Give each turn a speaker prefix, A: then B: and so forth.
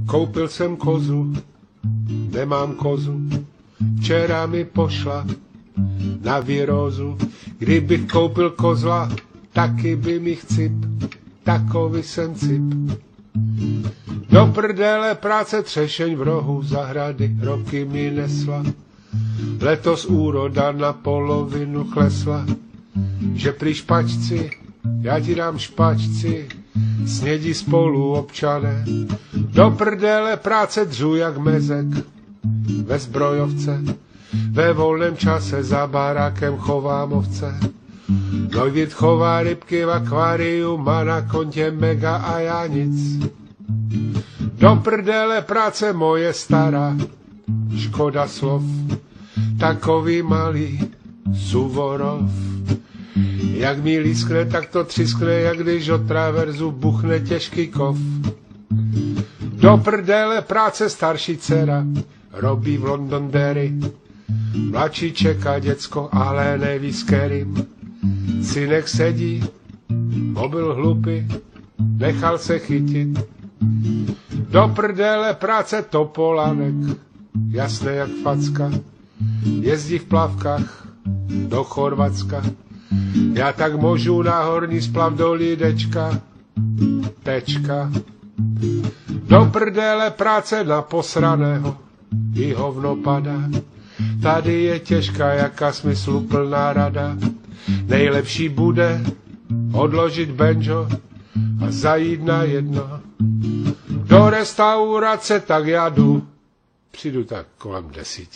A: Koupil jsem kozu, nemám kozu, včera mi pošla na virózu. Kdybych koupil kozla, taky by mi chcip, takový jsem cip. Do prdele práce třešeň v rohu zahrady roky mi nesla. Letos úroda na polovinu klesla, že prý špačci, já ti dám špačci, snědí spolu občané. Do prdele práce dřu jak mezek ve zbrojovce, ve volném čase za barákem chovám ovce. Neuwirth chová rybky v akváriu, má na kontě mega a já nic. Do prdele práce moje stará, škoda slov, takový malý Suvorov. Jak mi lískne, tak to třiskne, jak když od traverzu buchne těžký kov. Do prdele práce starší dcera, robí v Londonderry. Mladší čeká děcko, ale neví s kterým. Synek sedí, mobil hlupy, nechal se chytit. Do prdele práce Topolánek, jasné jak facka, jezdí v plavkách do Chorvatska. Já tak můžu na horní splav do Lídečka, tečka. Do prdele práce na posraného, i hovno padá. Tady je těžká, jaká smysluplná rada. Nejlepší bude odložit banjo a zajít na jedno. Do restaurace tak já jdu, přijdu tak kolem 10.